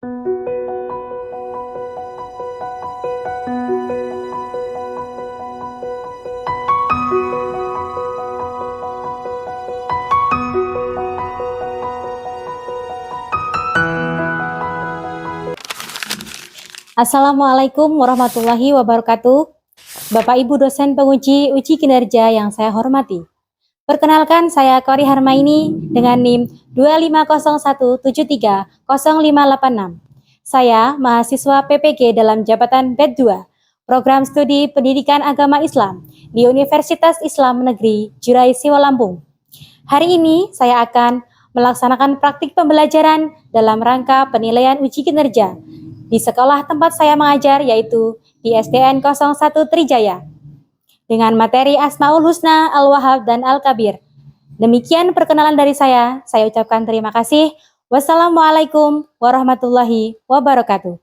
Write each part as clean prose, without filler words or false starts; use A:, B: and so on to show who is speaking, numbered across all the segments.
A: Assalamualaikum warahmatullahi wabarakatuh. Bapak Ibu dosen penguji uji kinerja yang saya hormati. Perkenalkan, saya Kori Harmaini dengan NIM 25017300586. Saya mahasiswa PPG dalam jabatan BED 2, Program Studi Pendidikan Agama Islam di Universitas Islam Negeri Jurai Siwa Lampung. Hari ini saya akan melaksanakan praktik pembelajaran dalam rangka penilaian uji kinerja di sekolah tempat saya mengajar, yaitu di SDN 01 Trijaya, dengan materi Asmaul Husna, Al-Wahhab, dan Al-Kabir. Demikian perkenalan dari saya ucapkan terima kasih. Wassalamualaikum warahmatullahi wabarakatuh.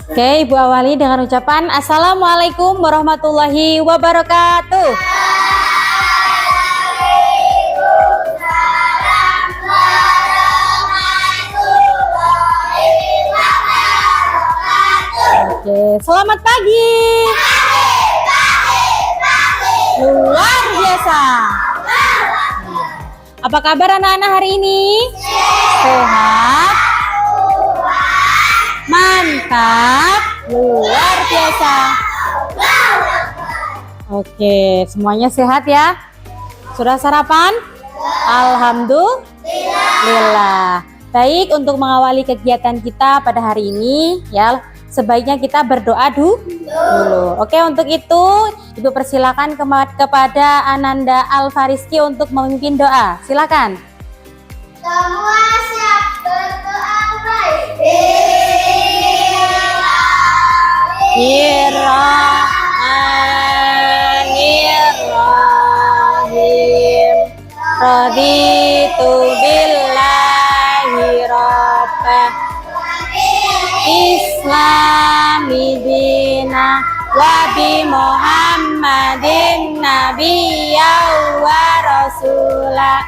A: Oke, Ibu awali dengan ucapan Assalamualaikum warahmatullahi wabarakatuh. Oke, selamat pagi. Luar biasa. Apa kabar anak-anak hari ini? Sehat? Mantap, luar biasa. Oke, semuanya sehat ya? Sudah sarapan? Alhamdulillah. Baik, untuk mengawali kegiatan kita pada hari ini ya, sebaiknya kita berdoa dulu. Oke, untuk itu Ibu persilakan kepada Ananda Alfariski untuk memimpin doa. Silakan.
B: Semua siap berdoa baik.
A: Bismillahirrahmanirrahim. Raditu billahi rabbah, Islami dina, wa bi Muhammadin nabiyya wa rasulah.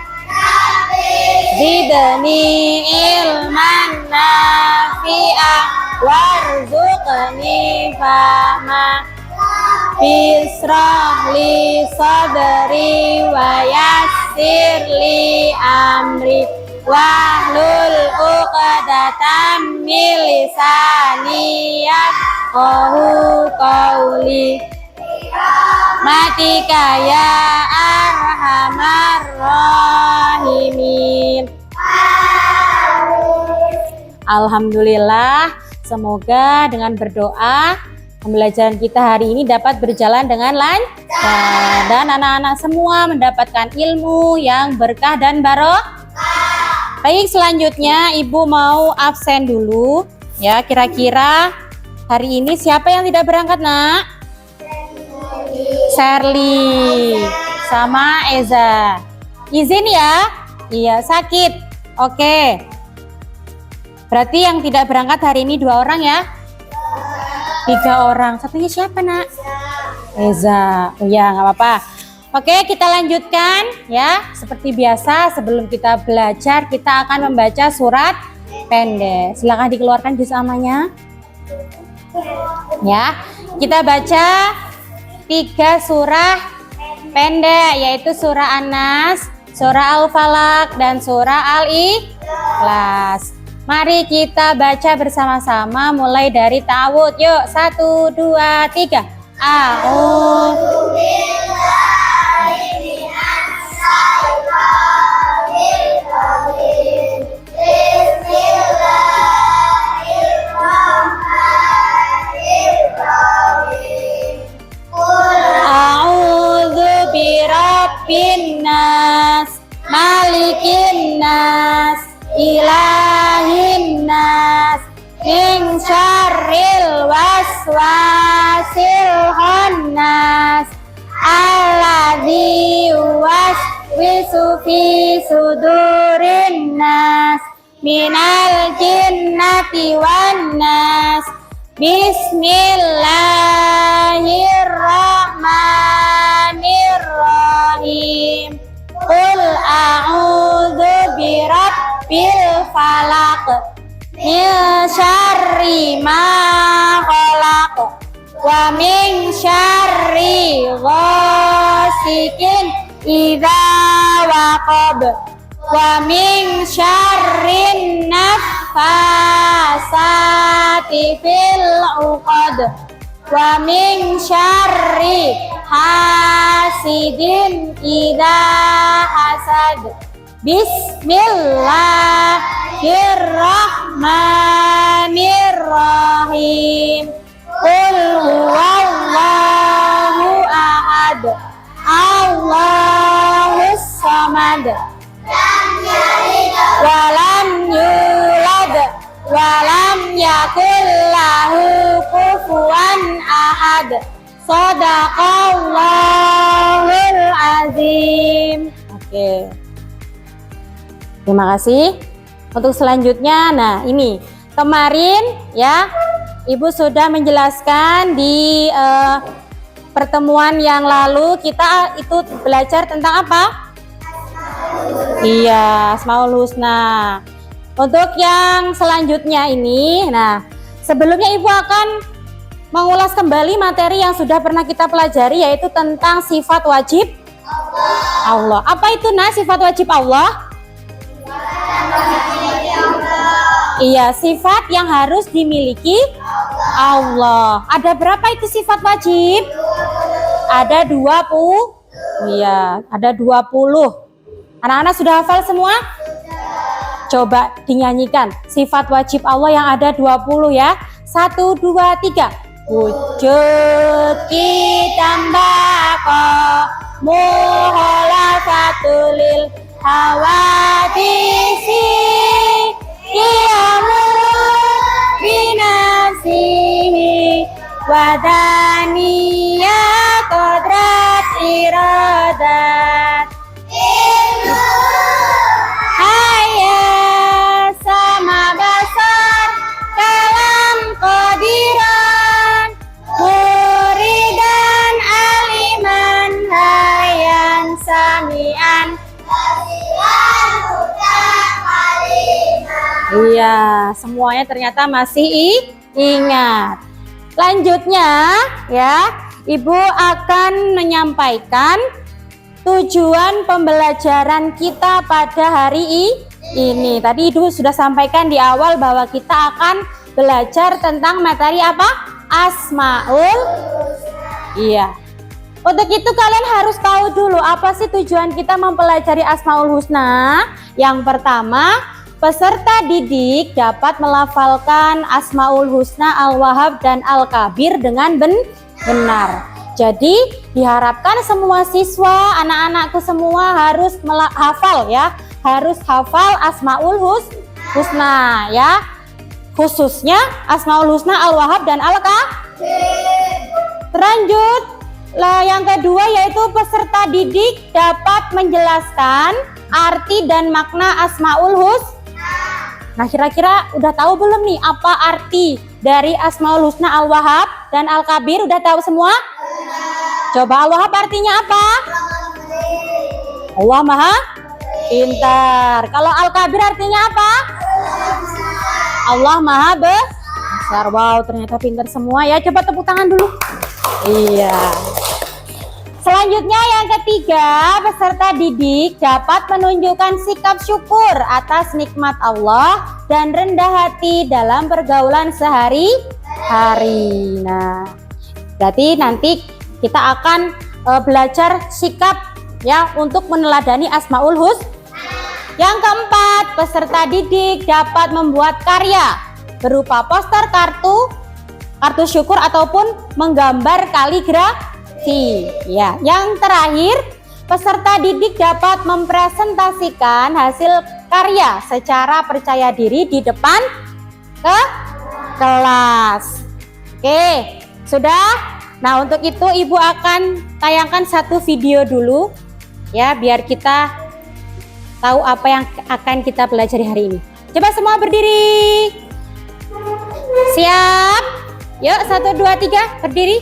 A: Zidni ilman nafi'ah warzuqni fahma, bisrahli sadri wa yassirli amri, wahlul uqdatam min lisani yafqahu qawli. Matika ya arhamar rahimin. Alhamdulillah, semoga dengan berdoa pembelajaran kita hari ini dapat berjalan dengan lancar dan anak-anak semua mendapatkan ilmu yang berkah dan barokah. Baik, selanjutnya Ibu mau absen dulu ya. Kira-kira hari ini siapa yang tidak berangkat, Nak? Sherly sama Eza. Izin ya? Iya, sakit. Oke. Berarti yang tidak berangkat hari ini 2 orang ya? 3 orang. Satunya siapa, Nak? Eza. Oh ya, nggak apa-apa. Oke, kita lanjutkan ya. Seperti biasa, sebelum kita belajar, kita akan membaca surat pendek. Silakan dikeluarkan juz amanya. Ya, kita baca 3 surah pendek, yaitu surah An-Nas, surah Al-Falaq, dan surah Al-Ikhlas. Mari kita baca bersama-sama mulai dari ta'awudz. Yuk, 1, 2, 3. A'udzu billahi minas syaitonir rajim. Bismillahirrahmanirrahim. A'udzu birabbin nas, malikin nas, ilahin nas, min syarril waswasil khannas, alladzi yuwaswisu fi sudurin nas, minal jinnati wan nas. Bismillahirrahmanirrahim. Qul a'udzu birabbil falaq min syarri ma khalaq wa min syarri ghasikin idza waqab wa min syarrin naffasati fil 'uqad wa min syarri hasidin idza hasad. Bismillahirrahmanirrahim. Qul huwallahu ahad, Allahus samad, walam yulad walam yakul lahu kufuwan ahad. Shadaqallahul azim. Oke. Terima kasih. Untuk selanjutnya, nah ini kemarin ya Ibu sudah menjelaskan di pertemuan yang lalu kita itu belajar tentang apa? Iya, Asmaul Husna. Untuk yang selanjutnya ini, nah sebelumnya Ibu akan mengulas kembali materi yang sudah pernah kita pelajari, yaitu tentang sifat wajib Allah. Apa itu sifat wajib Allah? Iya, sifat yang harus dimiliki Allah. Ada berapa itu sifat wajib? Ada 20. Iya, ada 20. Anak-anak sudah hafal semua? Coba dinyanyikan sifat wajib Allah yang ada 20 ya. 1, 2, 3. Wujud kita bako muholafatulil hawadisi Qiyamul binafsihi wadaniya kodrat iradat hayat sama basar kalam qadiran muridan aliman hayan samian. Iya, semuanya ternyata masih ingat. Lanjutnya ya, Ibu akan menyampaikan tujuan pembelajaran kita pada hari ini. Tadi Ibu sudah sampaikan di awal bahwa kita akan belajar tentang materi apa? Asmaul. Iya. Untuk itu kalian harus tahu dulu apa sih tujuan kita mempelajari Asmaul Husna. Yang pertama, peserta didik dapat melafalkan Asmaul Husna, Al-Wahhab dan Al-Kabir dengan benar. Jadi diharapkan semua siswa, anak-anakku semua harus hafal ya, harus hafal Asmaul Husna ya, khususnya Asmaul Husna, Al-Wahhab dan Al-Kabir. Lanjut. Yang kedua yaitu peserta didik dapat menjelaskan arti dan makna Asmaul Husna. Nah, kira-kira udah tahu belum nih apa arti dari Asmaul Husna, Al-Wahhab dan Al-Kabir? Udah tahu semua? Coba Al-Wahhab artinya apa? Allah Maha Pintar. Kalau Al-Kabir artinya apa? Allah Maha Besar. Wow, ternyata pintar semua ya. Coba tepuk tangan dulu. Iya. Selanjutnya yang ketiga, peserta didik dapat menunjukkan sikap syukur atas nikmat Allah dan rendah hati dalam pergaulan sehari-hari. Nah, berarti nanti kita akan belajar sikap ya untuk meneladani Asmaul Husna. Yang keempat, peserta didik dapat membuat karya berupa poster, kartu syukur ataupun menggambar kaligrafi. Ya, yang terakhir, peserta didik dapat mempresentasikan hasil karya secara percaya diri di depan kelas. Oke, sudah? Nah, untuk itu Ibu akan tayangkan satu video dulu ya, biar kita tahu apa yang akan kita pelajari hari ini. Coba semua berdiri. Siap? Yuk, 1, 2, 3, berdiri.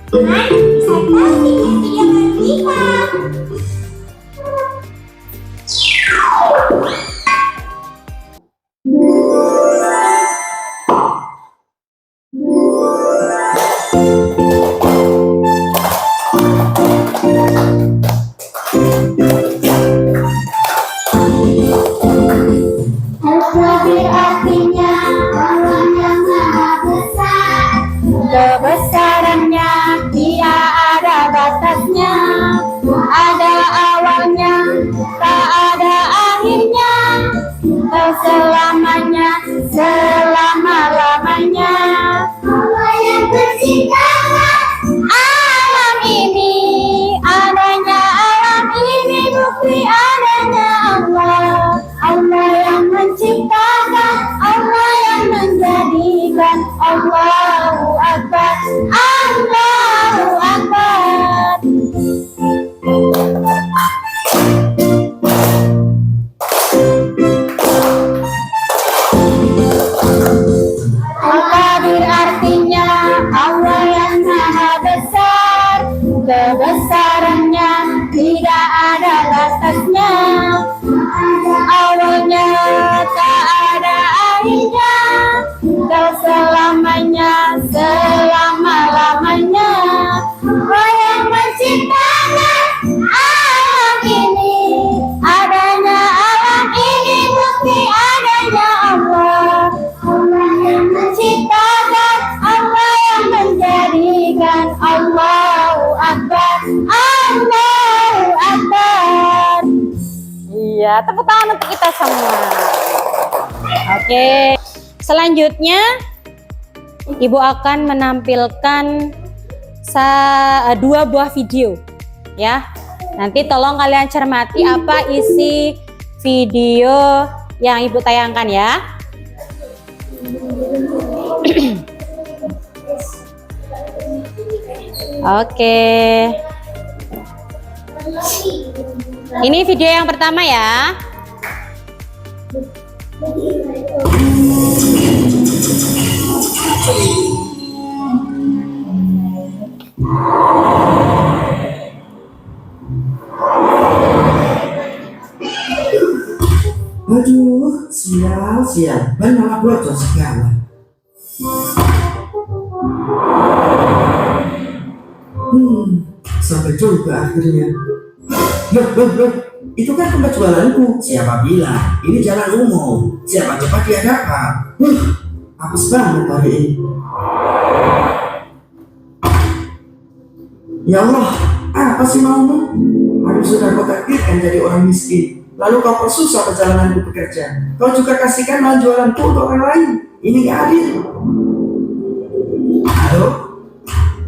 B: Saya tidak terlihat. Al-Kabir artinya Allah yang maha besar.
A: Kebesarannya tidak ada batasnya, ada awalnya, tak ada akhirnya, tak selamanya, selama-lamanya.
B: Allah yang menciptakan
A: Alam ini, adanya alam ini bukti adanya Allah. Allah yang menciptakan, Allah yang menjadikan. Allahu Akbar, Allahu Akbar. Al-Qadir artinya Allah yang maha besar. Kebesarannya tidak ada batasnya, awalnya tak ada akhirnya, tak selamanya, selama-lamanya. Allah yang menciptakan alam ini, adanya alam ini bukti adanya Allah. Allah yang menciptakan, Allah yang menjadikan. Allahu Akbar, Allahu Akbar. Iya, tepuk tangan untuk kita semua. Oke, selanjutnya Ibu akan menampilkan 2 buah video, ya. Nanti tolong kalian cermati apa isi video yang Ibu tayangkan ya. Oke. Ini video yang pertama ya.
C: Aduh, sial, malah bocor segala. Sampai juga akhirnya. Loh, itu kan tempat jualanku. Siapa bilang? Ini jalan umum. Siapa cepat dia dapat. Apes banget hari ini. Ya Allah, apa sih maumu? Aku sudah kau takdirkan jadi orang miskin. Lalu kau persusah perjalananku bekerja. Kau juga kasihkan malah jualanku untuk orang lain. Ini gak adil.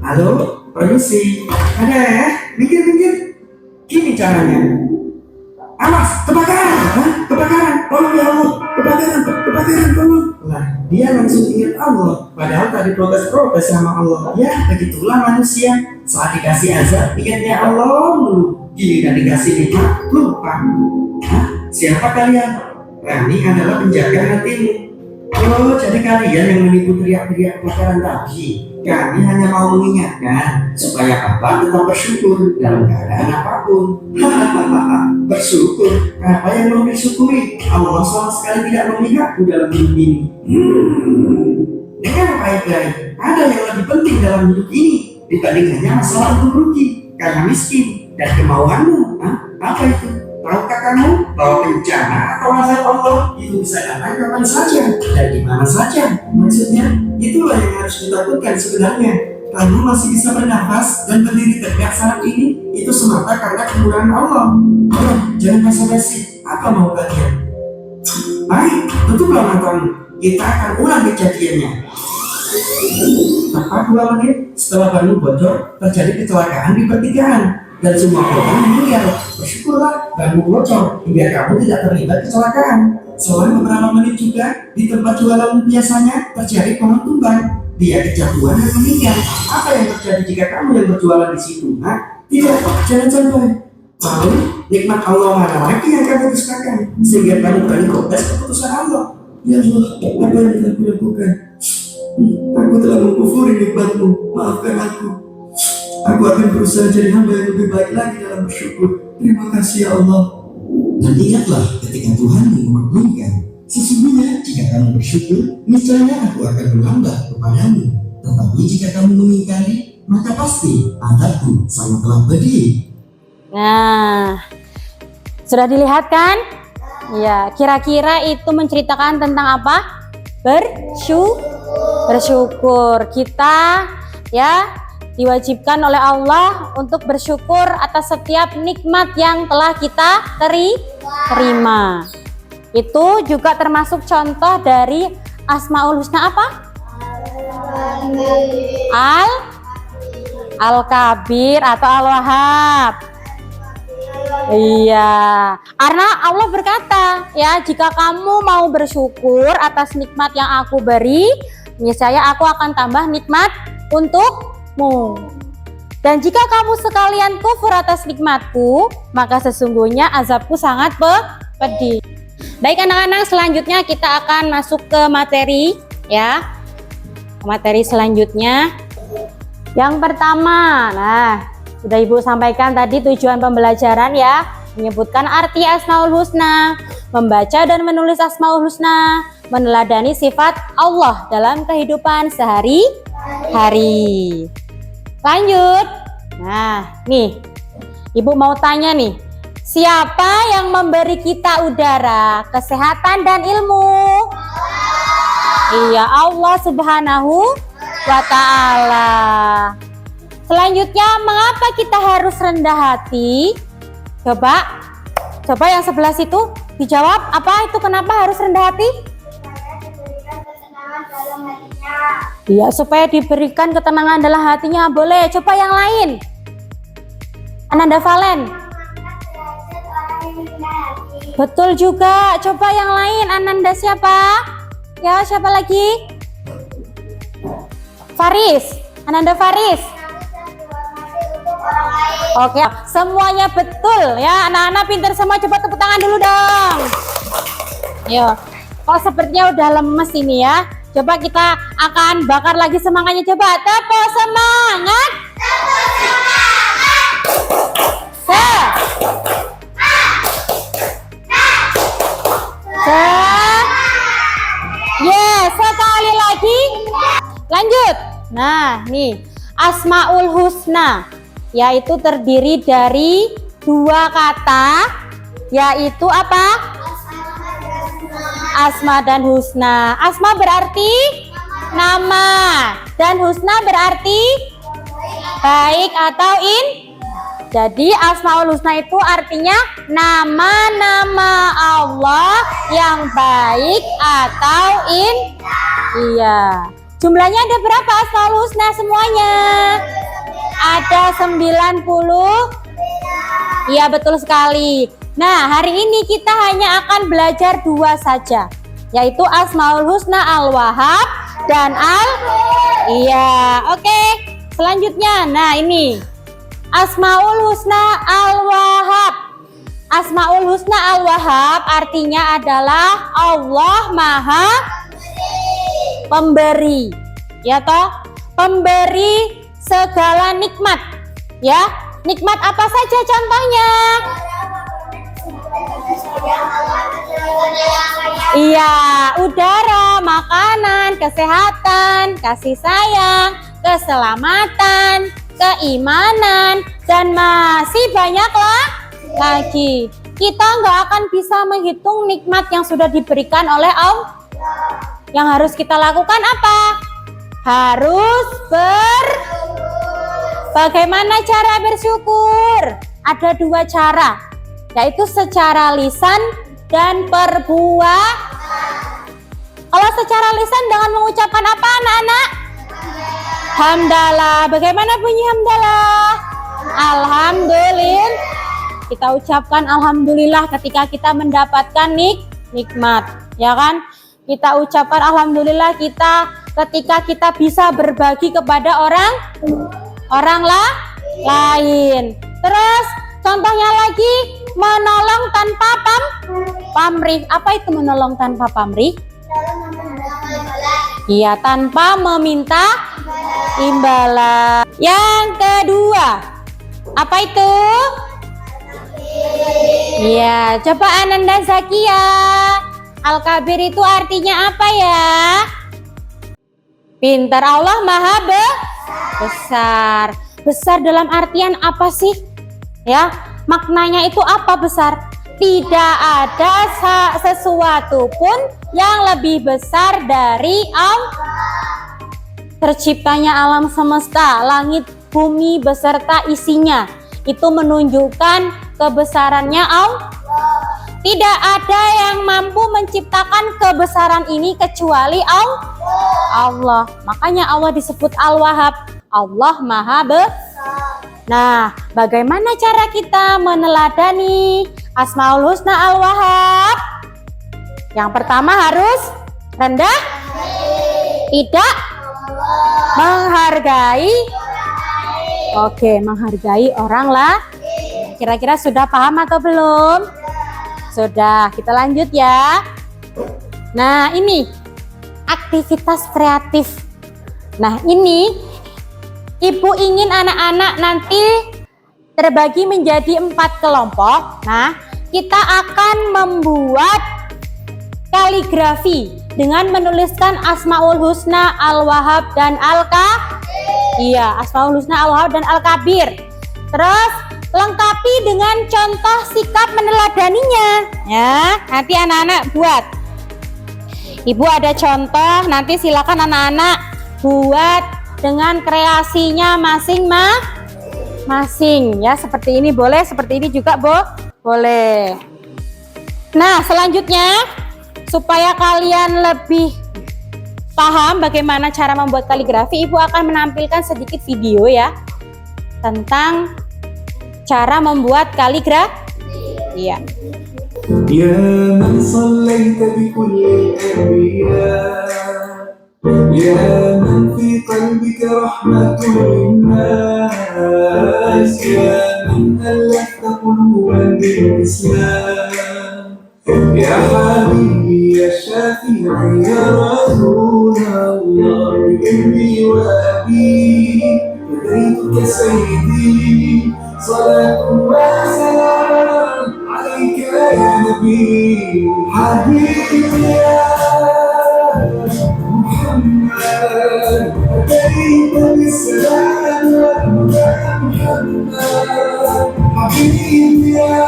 C: Halo, permisi. Ada ya? Minggir. Gini caranya. Awas, kebakaran. Kebakaran. Tolong ya Allah. Kebakaran, tolong. Lah, dia langsung ingat Allah. Padahal tadi protes sama Allah. Ya, begitulah manusia. Saat dikasih azab, ingatnya Allah mulu. Giliran dikasih nikmat, lupa. Siapa kalian? Kami adalah penjaga hatimu. Oh, jadi kalian yang menipu teriak-teriak kebakaran tadi. Kami hanya mau mengingatkan supaya Bapak tetap bersyukur dalam keadaan apapun. Bersyukur, apa yang mau disyukuri? Allah sama sekali tidak memihakku dalam hidup ini. Dengar baik-baik, ada yang lebih penting dalam hidup ini dibanding hanya masalah untung rugi karena miskin dan kemauanmu. Apa itu? Tahukah kamu bahwa bencana atau azab Allah itu bisa datang kapan saja dan di mana saja? Maksudnya, itulah yang harus ditakutkan sebenarnya. Kamu masih bisa bernafas dan berdiri tegak saat ini, itu semata karena kemurahan Allah. Jangan basa-basi. Apa mau kalian? Baik, tutuplah matamu. Kita akan ulang kejadiannya. Tepat 2 menit setelah ban bocor, terjadi kecelakaan di pertigaan. Dan semua korban meninggal. Bersyukurlah banmu bocor hingga kamu tidak terlibat kecelakaan. Selang beberapa menit juga di tempat jualan biasanya terjadi pohon tumbang. Dia kejatuhan dan meninggal. Apa yang terjadi jika kamu yang berjualan di situ? Tidak, jangan sampai. Lalu nikmat Allah mana lagi yang kamu dustakan sehingga kamu berani protes keputusan Allah? Ya Allah, apa yang kita lakukan? mensyukuri nikmat-Mu. Maafkan aku. Aku akan berusaha jadi hamba yang lebih baik lagi dalam bersyukur. Terima kasih ya Allah.
D: Dan ingatlah ketika Tuhan memaklumkan, sesungguhnya jika kamu bersyukur, niscaya aku akan menambah kepadamu. Tetapi jika kamu mengingkari, maka pasti azabku sangatlah pedih.
A: Nah, sudah dilihat kan? Ya, kira-kira itu menceritakan tentang apa? Bersyukur. Kita ya diwajibkan oleh Allah untuk bersyukur atas setiap nikmat yang telah kita terima. Itu juga termasuk contoh dari Asmaul Husna apa? Al-Kabir atau Al-Wahhab. Iya, karena Allah berkata, ya, jika kamu mau bersyukur atas nikmat yang aku beri, niscaya aku akan tambah nikmat untukmu. Dan jika kamu sekalian kufur atas nikmatku, maka sesungguhnya azabku sangat pedih. Baik anak-anak, selanjutnya kita akan masuk ke materi, ya. Materi selanjutnya. Yang pertama, nah, sudah Ibu sampaikan tadi tujuan pembelajaran ya, menyebutkan arti Asmaul Husna, membaca dan menulis Asmaul Husna, meneladani sifat Allah dalam kehidupan sehari-hari. Lanjut. Nah, nih, Ibu mau tanya nih, siapa yang memberi kita udara, kesehatan dan ilmu? Iya, Allah Subhanahu wa Ta'ala. Selanjutnya, mengapa kita harus rendah hati? Coba yang sebelah situ dijawab, apa itu kenapa harus rendah hati? Iya, supaya diberikan ketenangan dalam hatinya. Boleh, coba yang lain. Ananda Valen. Betul juga, coba yang lain. Ananda siapa? Ya, siapa lagi? Faris, Ananda Faris. Oke, semuanya betul ya, anak-anak pintar semua. Coba tepuk tangan dulu dong. Yo, kok sepertinya udah lemes ini ya. Coba kita akan bakar lagi semangatnya. Coba tepuk semangat. Sekali lagi. Lanjut. Nah, nih Asmaul Husna, yaitu terdiri dari dua kata, yaitu apa? Asma dan Husna. Asma berarti nama, dan Husna berarti baik atau Jadi Asmaul Husna itu artinya nama-nama Allah yang baik atau Iya. Jumlahnya ada berapa Asmaul Husna semuanya? Ada 90. Iya, betul sekali. Nah, hari ini kita hanya akan belajar dua saja, yaitu Asmaul Husna Al-Wahhab dan Iya, oke. Selanjutnya, nah ini Asmaul Husna Al-Wahhab. Asmaul Husna Al-Wahhab artinya adalah Allah Maha Pemberi. Ya toh? Pemberi segala nikmat. Ya, nikmat apa saja contohnya? Iya, udara, makanan, kesehatan, kasih sayang, keselamatan, keimanan, dan masih banyak lagi. Kita nggak akan bisa menghitung nikmat yang sudah diberikan oleh Allah. Yang harus kita lakukan apa? Harus Bagaimana cara bersyukur? Ada dua cara, yaitu secara lisan dan perbuatan. Kalau secara lisan dengan mengucapkan apa anak-anak? Hamdalah. Bagaimana bunyi hamdalah? Alhamdulillah. Kita ucapkan alhamdulillah ketika kita mendapatkan nikmat, ya kan? Kita ucapkan alhamdulillah ketika kita bisa berbagi kepada orang lain. Terus contohnya lagi, menolong tanpa pamrih. Apa itu menolong tanpa pamrih? Iya, tanpa meminta Imbalan. Yang kedua, apa itu? Iya, coba Ananda Zakia. Al-Kabir itu artinya apa ya? Pintar, Allah Maha Besar. Besar dalam artian apa sih? Ya, maknanya itu apa besar? Tidak ada sesuatu pun yang lebih besar dari Allah. Terciptanya alam semesta, langit, bumi beserta isinya, itu menunjukkan kebesarannya Allah. Tidak ada yang mampu menciptakan kebesaran ini kecuali Allah. Makanya Allah disebut Al-Wahhab. Allah Maha Besar. Nah, bagaimana cara kita meneladani Asmaul Husna Al-Wahhab? Yang pertama harus rendah, tidak menghargai. Oke, menghargai orang lah. Kira-kira sudah paham atau belum? Sudah, kita lanjut ya. Nah, ini aktivitas kreatif. Nah, ini Ibu ingin anak-anak nanti terbagi menjadi 4 kelompok. Nah, kita akan membuat kaligrafi dengan menuliskan Asmaul Husna Al-Wahhab dan Asmaul Husna Al-Wahhab dan Al-Kabir. Terus lengkapi dengan contoh sikap meneladaninya. Ya, nanti anak-anak buat. Ibu ada contoh, nanti silakan anak-anak buat dengan kreasinya masing-masing. Ya, seperti ini boleh, seperti ini juga boleh. Nah, selanjutnya supaya kalian lebih paham bagaimana cara membuat kaligrafi, Ibu akan menampilkan sedikit video ya tentang cara membuat kaligrafi. Iya.
E: Ya man sallaita bi kulli al-anbiya, ya man fi qalbika rahmatun linnas, ya man alafta quluban bil Islam, ya habibi ya syafi'i ya Rasulullah, bi ummi wa abi fadaytuka sayyidi, salatu wa salam alaika ya nabi, habibi ya أتيت بالسلام يا محمد، حبيبي يا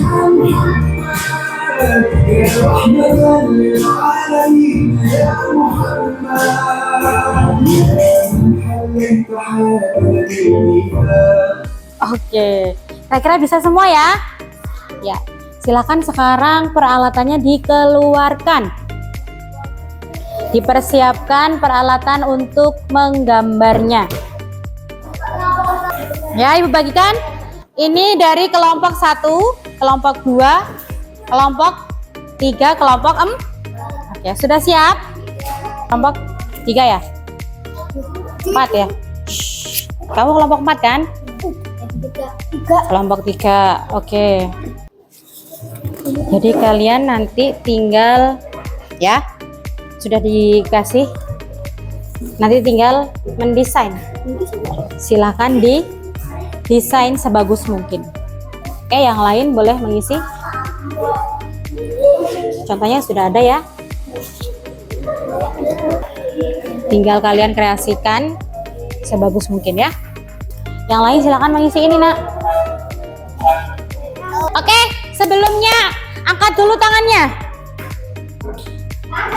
E: محمد، يا رحمة للعالمين يا محمد، يا من حليت حياتي بالإيمان.
A: Oke, kira-kira bisa semua ya? Ya, silakan sekarang peralatannya dikeluarkan. Dipersiapkan peralatan untuk menggambarnya. Ya, Ibu bagikan. Ini dari kelompok 1, kelompok 2, kelompok 3, kelompok 4. Oke, sudah siap? Kelompok 3 ya? 4 ya? Shhh. Kamu kelompok 4 kan? Kelompok 3. Oke. Jadi kalian nanti tinggal ya, sudah dikasih, nanti tinggal mendesain. Silakan desain sebagus mungkin. Oke, yang lain boleh mengisi. Contohnya sudah ada ya. Tinggal kalian kreasikan sebagus mungkin ya. Yang lain silakan mengisi ini, Nak. Oke, sebelumnya angkat dulu tangannya.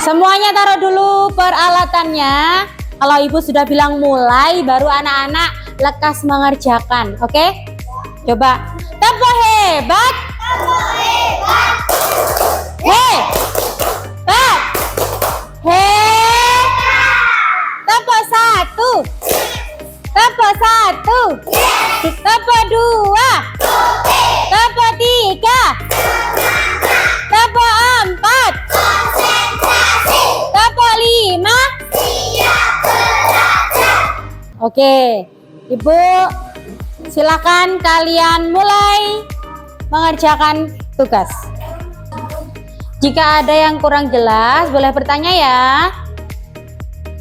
A: Semuanya taruh dulu peralatannya. Kalau Ibu sudah bilang mulai, baru anak-anak lekas mengerjakan. Oke? Coba. Tepuk hebat. Hebat. Tepuk 1. Tepuk 1. Tepuk 2. Tepuk 3. Tepuk 4. Tepuk 5. Oke, Ibu silakan kalian mulai mengerjakan tugas. Jika ada yang kurang jelas boleh bertanya ya.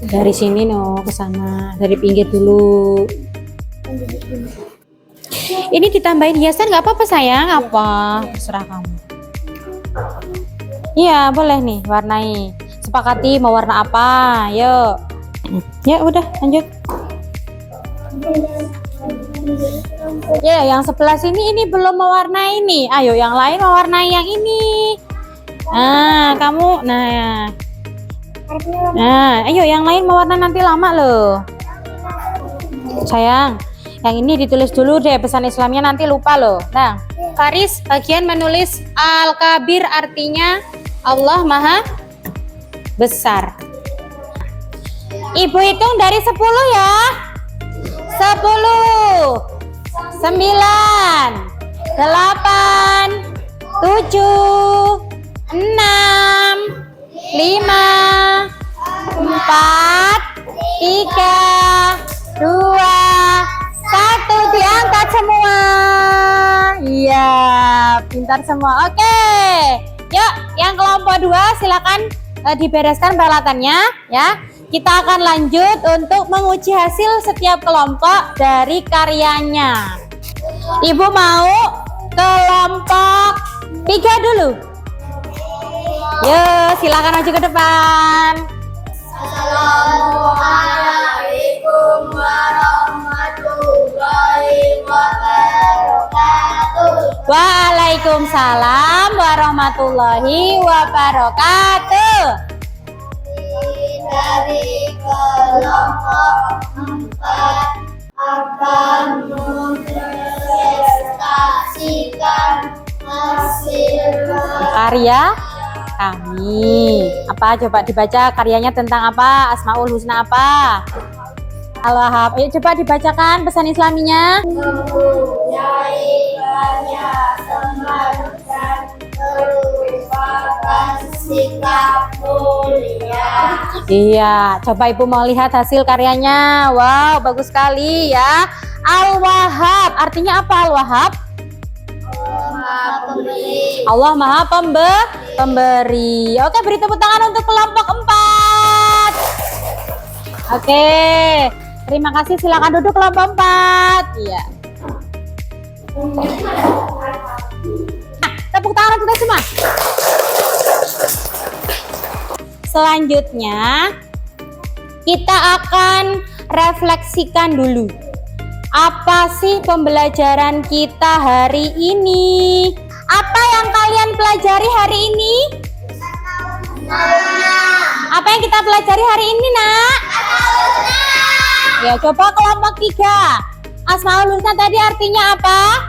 A: Dari sini no ke sana, dari pinggir dulu. Ini ditambahin hiasan nggak apa-apa sayang, apa? Terserah kamu. Iya boleh nih, warnai. Sepakati mau warna apa? Yuk. Ya udah lanjut. Ya yang sebelah sini ini belum mewarnai ini. Ayo yang lain mewarnai yang ini. Nah kamu, nah ayo yang lain mewarnai nanti lama loh. Sayang, yang ini ditulis dulu deh pesan Islamnya, nanti lupa loh. Nah, Faris bagian menulis Al-Kabir artinya Allah Maha Besar. Ibu hitung dari 10 ya. 10, 9, 8, 7, 6, 5, 4, 3, 2, 1, diangkat semua. Iya, pintar semua. Oke, yuk yang kelompok 2 silakan dibereskan peralatannya ya. Kita akan lanjut untuk menguji hasil setiap kelompok dari karyanya. Ibu mau kelompok 3 dulu. Yuk, silakan maju ke depan.
B: Assalamualaikum warahmatullahi wabarakatuh.
A: Waalaikumsalam warahmatullahi wabarakatuh.
B: Dari kelompok 4 akan mempresentasikan hasil
A: Karya kami. Apa coba dibaca karyanya tentang apa? Asmaul Husna apa? Al-Wahhab. Ayo coba dibacakan pesan Islaminya.
B: mempunyai banyak teman dan merupakan sikap mulia.
A: Iya, coba Ibu mau lihat hasil karyanya. Wow, bagus sekali ya. Al-Wahhab artinya apa Al-Wahhab? Allah Maha Pemberi. Oke, beri tepuk tangan untuk kelompok 4. Oke, terima kasih. Silakan duduk kelompok 4. Iya. Nah, tepuk tangan untuk kita semua. Selanjutnya, kita akan refleksikan dulu. Apa sih pembelajaran kita hari ini? Apa yang kalian pelajari hari ini? Apa yang kita pelajari hari ini, Nak? Ya, coba kelompok 3. Asmaul Husna tadi artinya apa?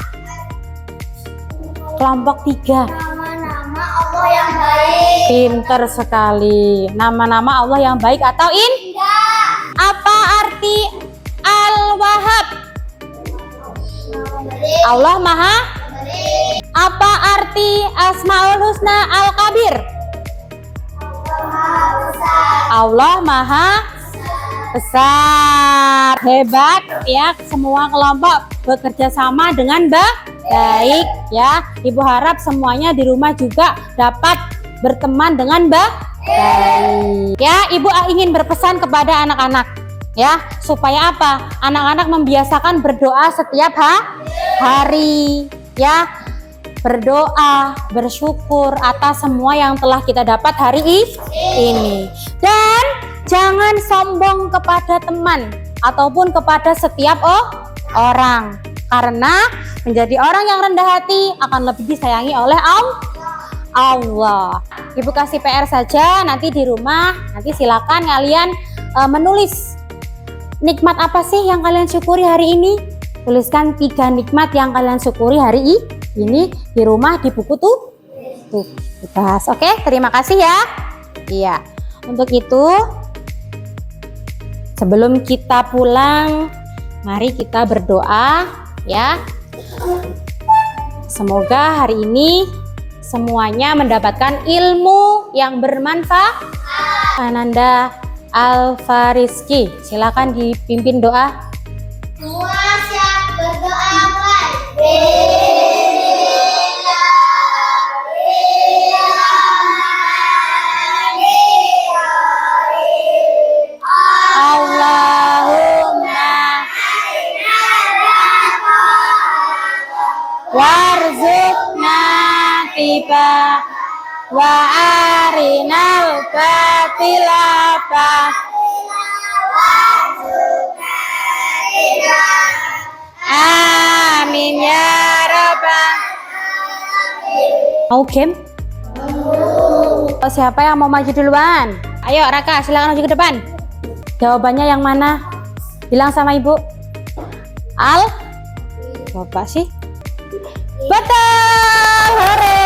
A: Kelompok 3.
B: Nama-nama Allah yang baik.
A: Pinter sekali. Nama-nama Allah yang baik atau Apa arti Al-Wahhab? Allah Maha. Apa arti Asmaul Husna Al-Kabir? Allah Maha Besar. Hebat ya, semua kelompok bekerja sama dengan baik ya. Ibu harap semuanya di rumah juga dapat berteman dengan baik. Ya, Ibu ingin berpesan kepada anak-anak ya, supaya apa? Anak-anak membiasakan berdoa setiap hari ya. Berdoa, bersyukur atas semua yang telah kita dapat hari ini. Dan jangan sombong kepada teman ataupun kepada setiap orang. Karena menjadi orang yang rendah hati akan lebih disayangi oleh Allah. Ibu kasih PR saja nanti di rumah. Nanti silakan kalian menulis nikmat apa sih yang kalian syukuri hari ini. Tuliskan 3 nikmat yang kalian syukuri hari ini di rumah, di buku tuh dibahas. Oke, terima kasih ya. Iya, untuk itu sebelum kita pulang, mari kita berdoa ya. Semoga hari ini semuanya mendapatkan ilmu yang bermanfaat. Ananda Al-Fariski, silakan dipimpin doa.
B: Semua siap berdoa, Pak.
A: haqqa wa arinal batila amin ya rabbal. Mau game? Siapa yang mau maju duluan? Ayo Raka, silakan maju ke depan. Jawabannya yang mana? Bilang sama ibu. Al? Bapak sih? Betul! Hore!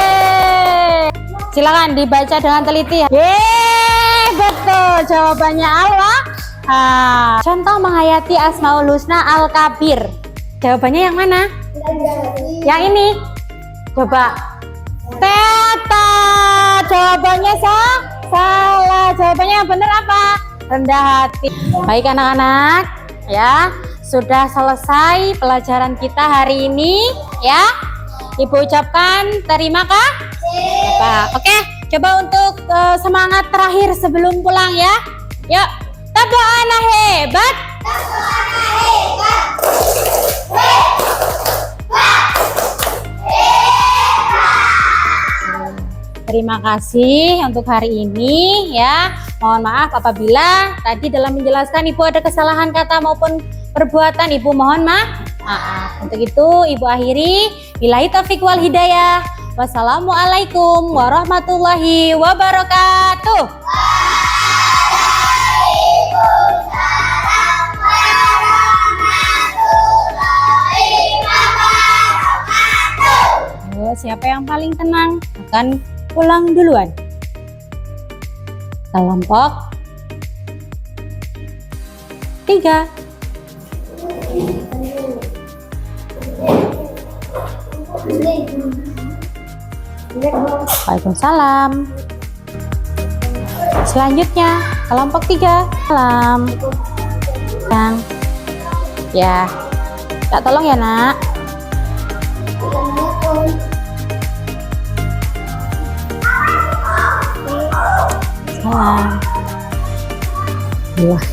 A: Silakan dibaca dengan teliti. Yeay, betul. Jawabannya Allah. Contoh menghayati Asmaul Husna Al-Kabir. Jawabannya yang mana? Yang ini. Coba. Teta. Jawabannya salah. Jawabannya yang benar apa? Rendah hati. Baik anak-anak, ya. Sudah selesai pelajaran kita hari ini, ya. Ibu ucapkan terima kasih. Oke, coba untuk semangat terakhir sebelum pulang ya. Yuk, tabok anak hebat. Terima kasih untuk hari ini ya. Mohon maaf apabila tadi dalam menjelaskan Ibu ada kesalahan kata maupun perbuatan, Ibu mohon maaf. Untuk itu Ibu akhiri, billahi taufiq wal hidayah. Wassalamualaikum warahmatullahi wabarakatuh. Siapa yang paling tenang akan pulang duluan. Kelompok 3. Waalaikumsalam. Selanjutnya kelompok 3. Salam. Yang ya, tak tolong ya nak. Salam. Wah.